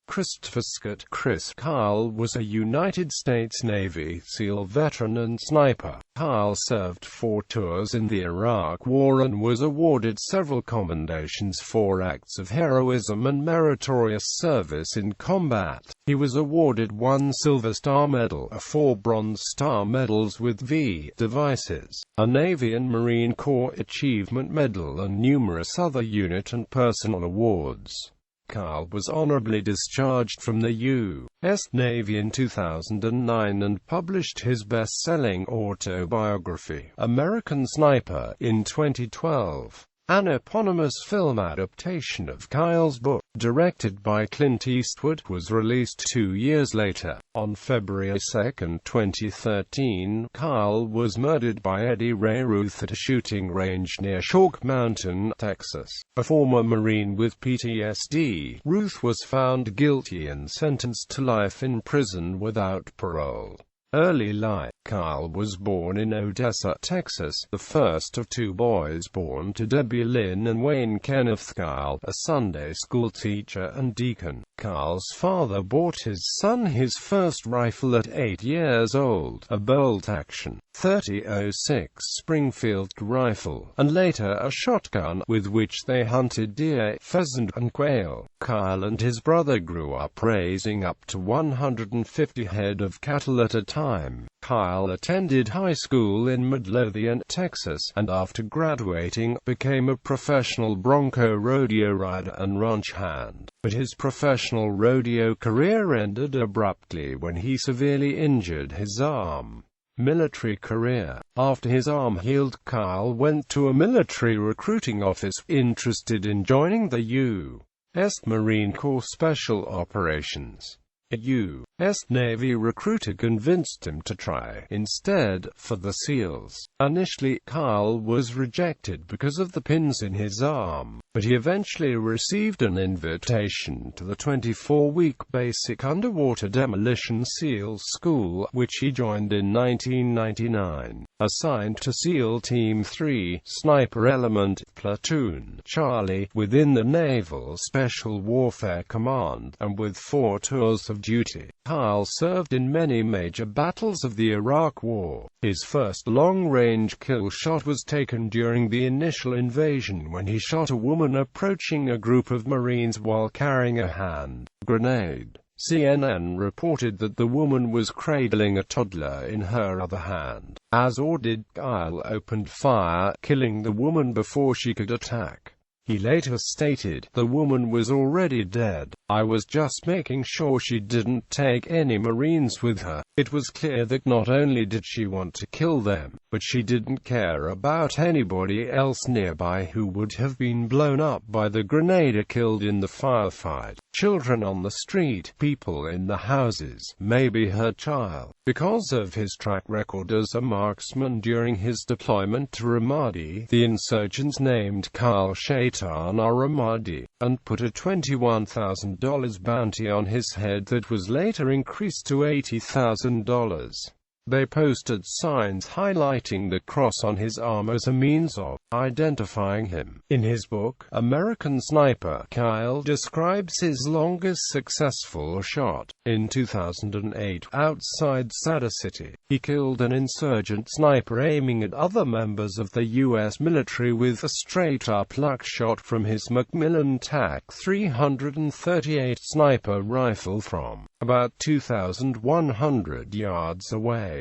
Christopher Scott Chris Kyle was a United States Navy SEAL veteran and sniper. Kyle served 4 tours in the Iraq War and was awarded several commendations for acts of heroism and meritorious service in combat. He was awarded 1 Silver Star Medal, 4 Bronze Star Medals with V devices, a Navy and Marine Corps Achievement Medal, and numerous other unit and personal awards. Kyle was honorably discharged from the U.S. Navy in 2009 and published his best-selling autobiography, American Sniper, in 2012. An eponymous film adaptation of Kyle's book, directed by Clint Eastwood, was released 2 years later. On February 2, 2013, Kyle was murdered by Eddie Ray Ruth at a shooting range near Chalk Mountain, Texas. A former Marine with PTSD, Ruth was found guilty and sentenced to life in prison without parole. Early life. Kyle was born in Odessa, Texas, the first of 2 boys born to Debbie Lynn and Wayne Kenneth Kyle, a Sunday school teacher and deacon. Kyle's father bought his son his first rifle at 8 years old, a bolt-action .30-06 Springfield rifle, and later a shotgun, with which they hunted deer, pheasant, and quail. Kyle and his brother grew up raising up to 150 head of cattle at a time. Kyle attended high school in Midlothian, Texas, and after graduating, became a professional bronco rodeo rider and ranch hand. But his professional rodeo career ended abruptly when he severely injured his arm. Military career. After his arm healed, Kyle went to a military recruiting office, interested in joining the U.S. Marine Corps Special Operations. A U.S. Navy recruiter convinced him to try, instead, for the SEALs. Initially, Kyle was rejected because of the pins in his arm, but he eventually received an invitation to the 24-week Basic Underwater Demolition SEAL School, which he joined in 1999. Assigned to SEAL Team 3, Sniper Element, Platoon Charlie, within the Naval Special Warfare Command, and with 4 tours of duty. Kyle served in many major battles of the Iraq War. His first long-range kill shot was taken during the initial invasion when he shot a woman approaching a group of Marines while carrying a hand grenade. CNN reported that the woman was cradling a toddler in her other hand. As ordered, Kyle opened fire, killing the woman before she could attack. He later stated, "The woman was already dead. I was just making sure she didn't take any Marines with her." It was clear that not only did she want to kill them, but she didn't care about anybody else nearby who would have been blown up by the grenade or killed in the firefight. Children on the street, people in the houses, maybe her child. Because of his track record as a marksman during his deployment to Ramadi, the insurgents named Kyle Shaitan Ramadi, and put a $21,000 bounty on his head that was later increased to $80,000. They posted signs highlighting the cross on his arm as a means of identifying him. In his book, American Sniper, Kyle describes his longest successful shot. In 2008, outside Sadr City, he killed an insurgent sniper aiming at other members of the U.S. military with a straight-up luck shot from his Macmillan TAC 338 sniper rifle from about 2,100 yards away.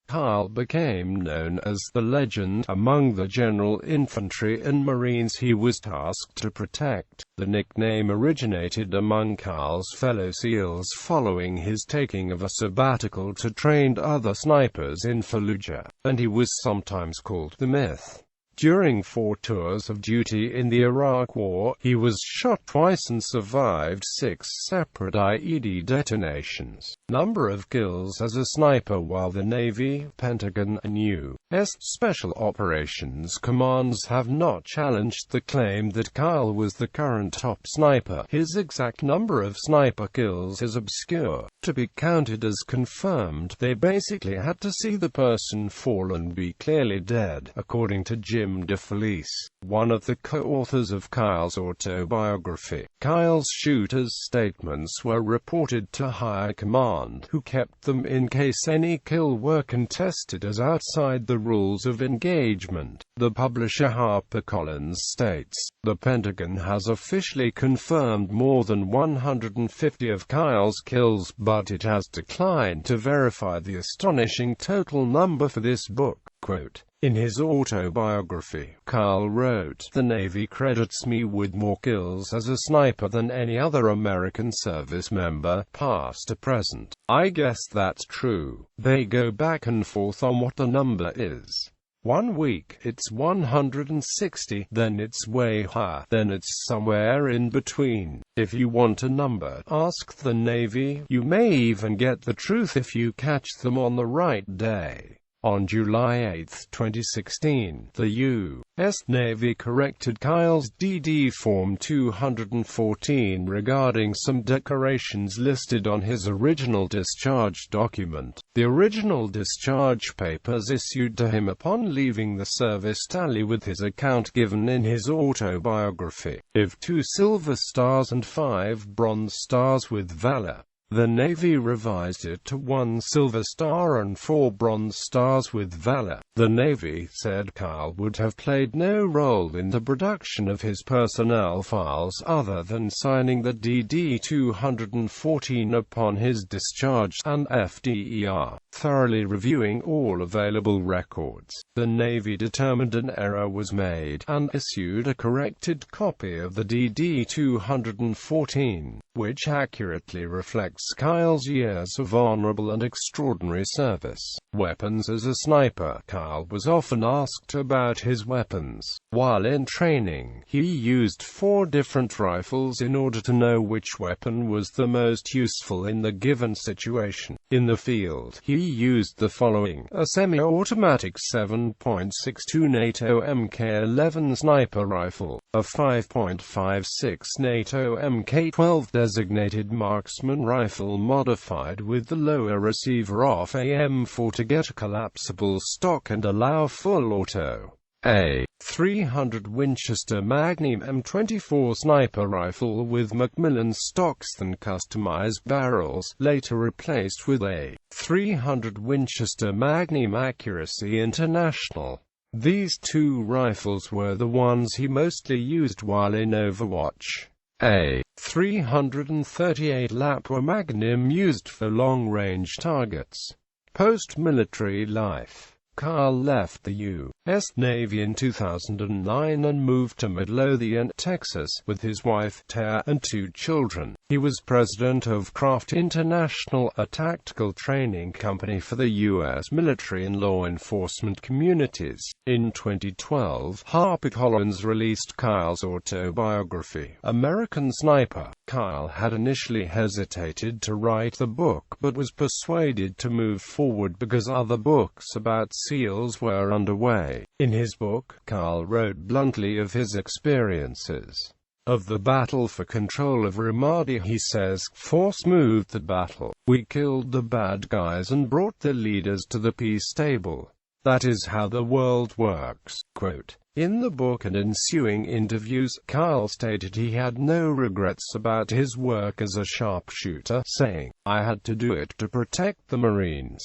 Kyle became known as the Legend among the general infantry and Marines he was tasked to protect. The nickname originated among Kyle's fellow SEALs following his taking of a sabbatical to train other snipers in Fallujah, and he was sometimes called the Myth. During 4 tours of duty in the Iraq War, he was shot twice and survived 6 separate IED detonations. Number of kills as a sniper. While the Navy, Pentagon, and U.S. Special Operations Commands have not challenged the claim that Kyle was the current top sniper, his exact number of sniper kills is obscure. To be counted as confirmed, they basically had to see the person fall and be clearly dead. According to Jim Crime de Felice, one of the co-authors of Kyle's autobiography. Kyle's shooter's statements were reported to higher command, who kept them in case any kills were contested as outside the rules of engagement. The publisher HarperCollins states, "The Pentagon has officially confirmed more than 150 of Kyle's kills, but it has declined to verify the astonishing total number for this book." Quote, in his autobiography, Kyle wrote, "The Navy credits me with more kills as a sniper than any other American service member, past to present. I guess that's true. They go back and forth on what the number is. One week, it's 160, then it's way higher, then it's somewhere in between. If you want a number, ask the Navy. You may even get the truth if you catch them on the right day." On July 8, 2016, the U.S. Navy corrected Kyle's DD Form 214 regarding some decorations listed on his original discharge document. The original discharge papers issued to him upon leaving the service tally with his account given in his autobiography, of 2 silver stars and 5 bronze stars with valor. The Navy revised it to 1 silver star and 4 bronze stars with valor. The Navy said Kyle would have played no role in the production of his personnel files other than signing the DD 214 upon his discharge, and FDER, thoroughly reviewing all available records. The Navy determined an error was made, and issued a corrected copy of the DD 214, which accurately reflects Kyle's years of honorable and extraordinary service. Weapons. As a sniper, Kyle was often asked about his weapons. While in training, he used 4 different rifles in order to know which weapon was the most useful in the given situation. In the field, he used the following: a semi-automatic 7.62 NATO Mk11 sniper rifle, a 5.56 NATO Mk12 designated marksman rifle modified with the lower receiver off AM4 to get a collapsible stock and allow full auto, a 300 Winchester Magnum M24 sniper rifle with Macmillan stocks and customized barrels, later replaced with a 300 Winchester Magnum Accuracy International. These 2 rifles were the ones he mostly used while in Overwatch. A 338 Lapua Magnum used for long-range targets. Post-military life. Kyle left the U.S. Navy in 2009 and moved to Midlothian, Texas, with his wife, Tara, and 2 children. He was president of Craft International, a tactical training company for the U.S. military and law enforcement communities. In 2012, HarperCollins released Kyle's autobiography, American Sniper. Kyle had initially hesitated to write the book, but was persuaded to move forward because other books about SEALs were underway. In his book, Kyle wrote bluntly of his experiences of the battle for control of Ramadi. He says, "Force moved the battle. We killed the bad guys and brought the leaders to the peace table. That is how the world works." Quote, in the book and ensuing interviews, Kyle stated he had no regrets about his work as a sharpshooter, saying, "I had to do it to protect the Marines."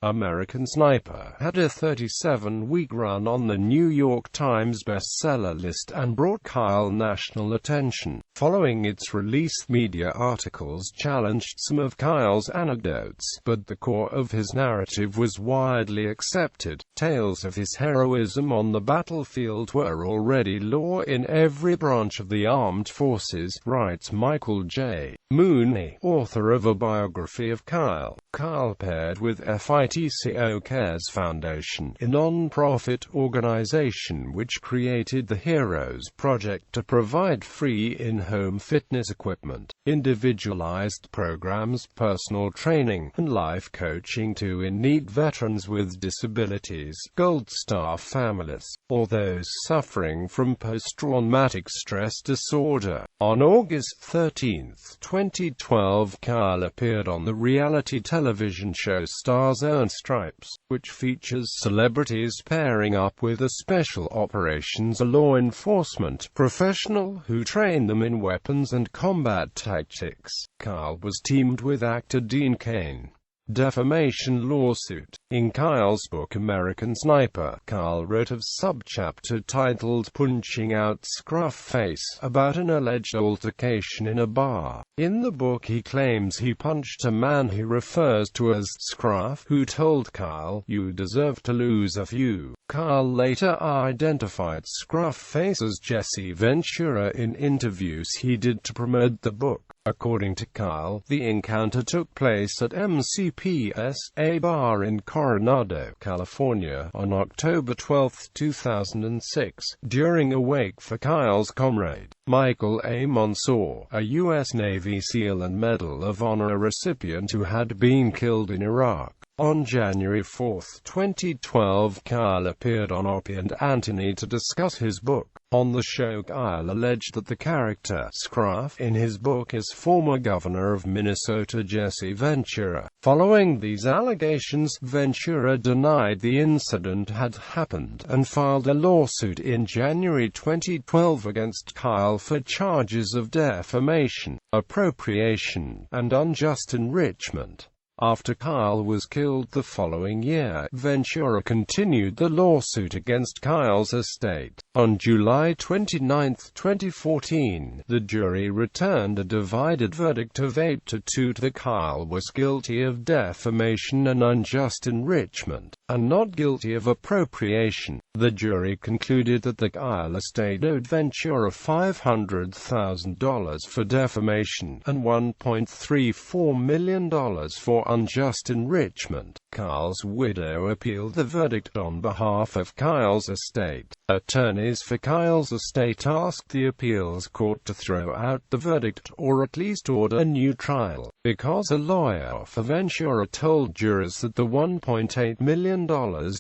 American Sniper had a 37-week run on the New York Times bestseller list and brought Kyle national attention. Following its release, media articles challenged some of Kyle's anecdotes, but the core of his narrative was widely accepted. Tales of his heroism on the battlefield were already law in every branch of the armed forces, writes Michael J. Mooney, author of a biography of Kyle. Kyle paired with FITCO Cares Foundation, a non-profit organization which created the Heroes Project to provide free in-home fitness equipment, individualized programs, personal training, and life coaching to in-need veterans with disabilities, Gold Star families, or those suffering from post-traumatic stress disorder. On August 13, 2012, Kyle appeared on the reality television show Star's earn stripes, which features celebrities pairing up with a special operations law enforcement professional who train them in weapons and combat tactics. Kyle was teamed with actor Dean Cain. Defamation lawsuit. In Kyle's book American Sniper, Kyle wrote a subchapter titled Punching Out Scruff Face about an alleged altercation in a bar. In the book he claims he punched a man he refers to as Scruff, who told Kyle, "You deserve to lose a few." Kyle later identified Scruff Face as Jesse Ventura in interviews he did to promote the book. According to Kyle, the encounter took place at MCP's, a bar in Coronado, California, on October 12, 2006, during a wake for Kyle's comrade, Michael A. Mansour, a U.S. Navy SEAL and Medal of Honor recipient who had been killed in Iraq. On January 4, 2012, Kyle appeared on Opie and Anthony to discuss his book. On the show, Kyle alleged that the character Scruff in his book is former governor of Minnesota Jesse Ventura. Following these allegations, Ventura denied the incident had happened and filed a lawsuit in January 2012 against Kyle for charges of defamation, appropriation, and unjust enrichment. After Kyle was killed the following year, Ventura continued the lawsuit against Kyle's estate. On July 29, 2014, the jury returned a divided verdict of 8-2 that Kyle was guilty of defamation and unjust enrichment, and not guilty of appropriation. The jury concluded that the Kyle estate owed Ventura $500,000 for defamation and $1.34 million for unjust enrichment. Kyle's widow appealed the verdict on behalf of Kyle's estate. Attorneys for Kyle's estate asked the appeals court to throw out the verdict or at least order a new trial, because a lawyer for Ventura told jurors that the $1.8 million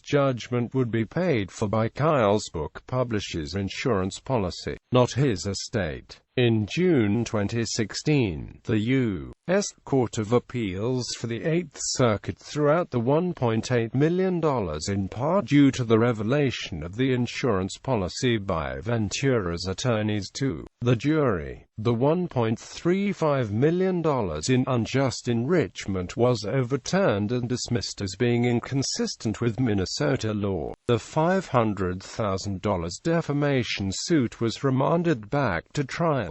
judgment would be paid for by Kyle's book publisher's insurance policy, not his estate. In June 2016, the U.S. Court of Appeals for the Eighth Circuit threw out the $1.8 million in part due to the revelation of the insurance policy by Ventura's attorneys to the jury. The $1.35 million in unjust enrichment was overturned and dismissed as being inconsistent with Minnesota law. The $500,000 defamation suit was remanded back to trial.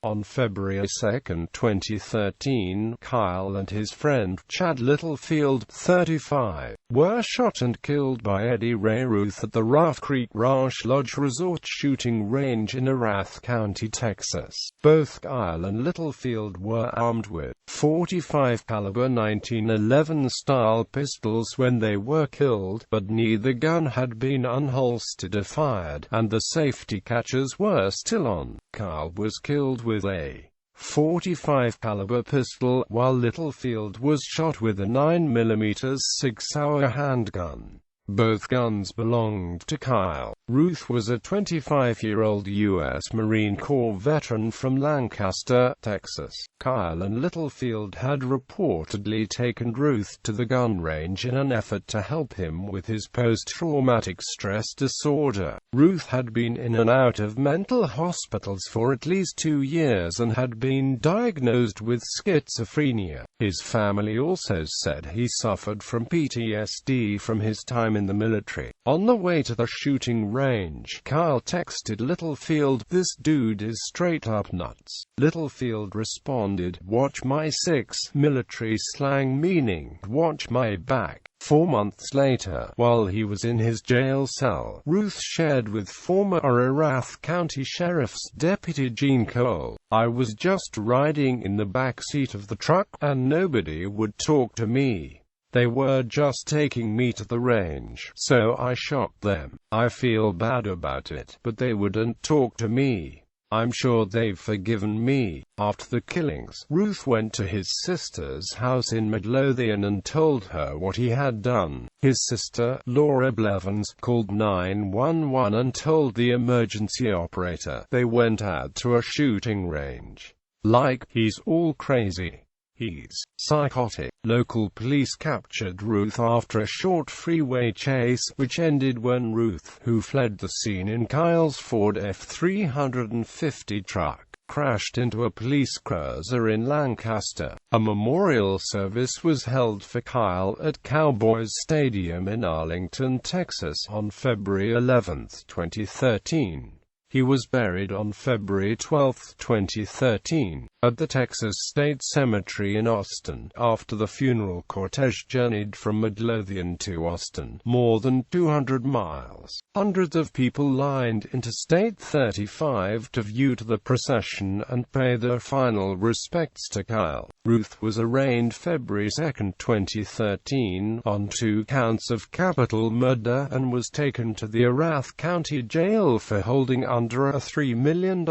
On February 2, 2013, Kyle and his friend Chad Littlefield, 35, were shot and killed by Eddie Ray Ruth at the Rough Creek Ranch Lodge Resort shooting range in Arath County, Texas. Both Kyle and Littlefield were armed with .45 caliber 1911 style pistols when they were killed, but neither gun had been unholstered or fired, and the safety catches were still on. Kyle was killed with a .45 caliber pistol, while Littlefield was shot with a 9mm 6-hour handgun. Both guns belonged to Kyle. Ruth was a 25-year-old U.S. Marine Corps veteran from Lancaster, Texas. Kyle and Littlefield had reportedly taken Ruth to the gun range in an effort to help him with his post-traumatic stress disorder. Ruth had been in and out of mental hospitals for at least 2 years and had been diagnosed with schizophrenia. His family also said he suffered from PTSD from his time in the military. On the way to the shooting range, Kyle texted Littlefield, "This dude is straight up nuts." Littlefield responded, "Watch my 6," military slang meaning, "watch my back." 4 months later, while he was in his jail cell, Ruth shared with former Arath County Sheriff's Deputy Gene Cole, "I was just riding in the back seat of the truck, and nobody would talk to me. They were just taking me to the range, so I shot them. I feel bad about it, but they wouldn't talk to me. I'm sure they've forgiven me." After the killings, Ruth went to his sister's house in Midlothian and told her what he had done. His sister, Laura Blevins, called 911 and told the emergency operator they went out to a shooting range. "Like, he's all crazy. He's psychotic. Local police captured Ruth after a short freeway chase, which ended when Ruth, who fled the scene in Kyle's Ford F-350 truck, crashed into a police cruiser in Lancaster. A memorial service was held for Kyle at Cowboys Stadium in Arlington, Texas, on February 11, 2013. He was buried on February 12, 2013, at the Texas State Cemetery in Austin. After the funeral cortege journeyed from Midlothian to Austin, more than 200 miles. Hundreds of people lined Interstate 35 to view the procession and pay their final respects to Kyle. Ruth was arraigned February 2, 2013, on 2 counts of capital murder and was taken to the Erath County Jail for holding under a $3 million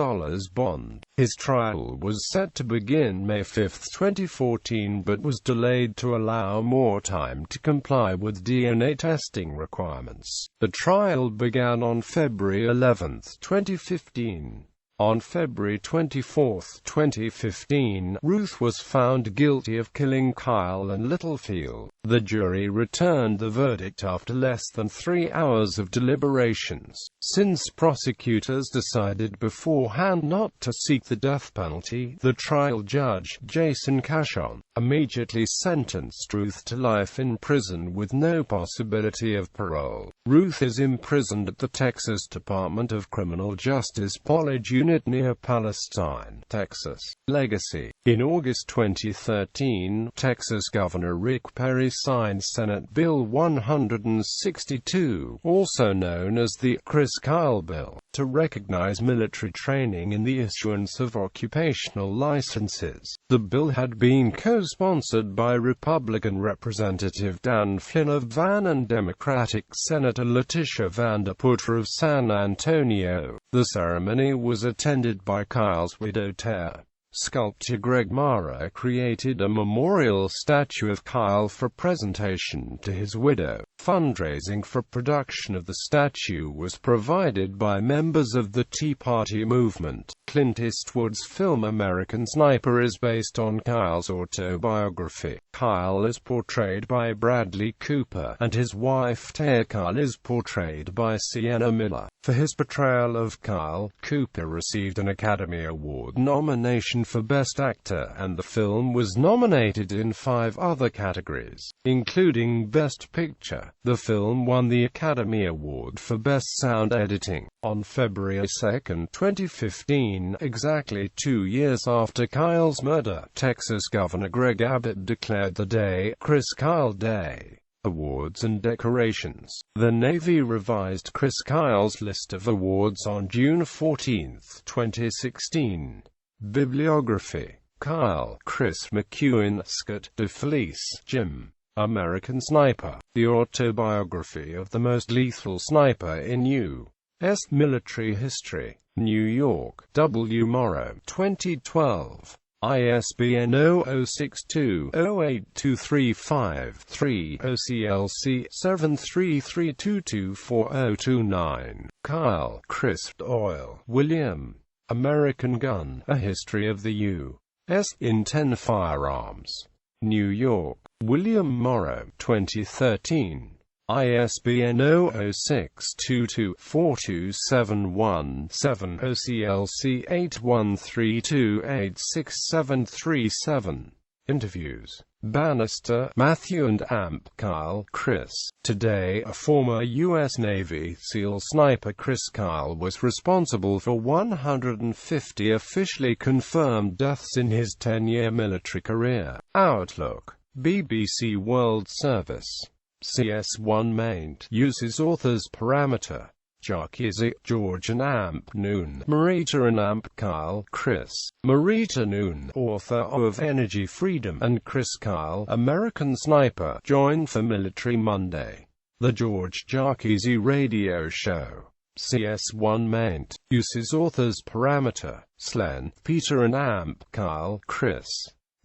bond. His trial was set to begin May 5, 2014, but was delayed to allow more time to comply with DNA testing requirements. The trial began on February 11, 2015. On February 24, 2015, Ruth was found guilty of killing Kyle and Littlefield. The jury returned the verdict after less than 3 hours of deliberations, since prosecutors decided beforehand not to seek the death penalty. The trial judge, Jason Cashon, immediately sentenced Ruth to life in prison with no possibility of parole. Ruth is imprisoned at the Texas Department of Criminal Justice Pollage Unit near Palestine, Texas. Legacy. In August 2013, Texas Governor Rick Perry signed Senate Bill 162, also known as the Chris Kyle Bill, to recognize military training in the issuance of occupational licenses. The bill had been co-sponsored by Republican Representative Dan Flynn of Van and Democratic Senator Letitia Vanderputter of San Antonio. The ceremony was attended by Kyle's widow Tara. Sculptor Greg Mara created a memorial statue of Kyle for presentation to his widow. Fundraising for production of the statue was provided by members of the Tea Party movement. Clint Eastwood's film American Sniper is based on Kyle's autobiography. Kyle is portrayed by Bradley Cooper, and his wife Taya Kyle is portrayed by Sienna Miller. For his portrayal of Kyle, Cooper received an Academy Award nomination for Best Actor, and the film was nominated in 5 other categories, including Best Picture. The film won the Academy Award for Best Sound Editing. On February 2, 2015, exactly 2 years after Kyle's murder, Texas Governor Greg Abbott declared the day Chris Kyle Day. Awards and decorations. The Navy revised Chris Kyle's list of awards on June 14, 2016. Bibliography. Kyle, Chris McEwen, Scott DeFelice, Jim. American Sniper. The autobiography of the most lethal sniper in U.S. military history. New York, W. Morrow, 2012. ISBN 0062-08235-3, OCLC 7332240029. Kyle, Chris Doyle, William. American Gun, A History of the U.S. in 10 Firearms. New York, William Morrow, 2013. ISBN 0062242717, OCLC 8132866737. Interviews. Bannister, Matthew and Amp. Kyle, Chris. Today, a former U.S. Navy SEAL sniper Chris Kyle was responsible for 150 officially confirmed deaths in his 10-year military career. Outlook. BBC World Service. CS1 maint. Uses author's parameter. Jarkizi, George and Amp. Noon. Marita and Amp. Kyle, Chris. Marita Noon, author of Energy Freedom, and Chris Kyle, American Sniper, joined for Military Monday. The George Jarkizi Radio Show. CS1 maint. Uses author's parameter. Slen, Peter and Amp. Kyle, Chris.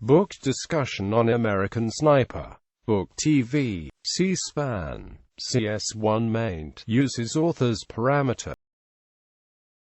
Book discussion on American Sniper. Book TV. C-SPAN. CS1 maint. Uses author's parameter.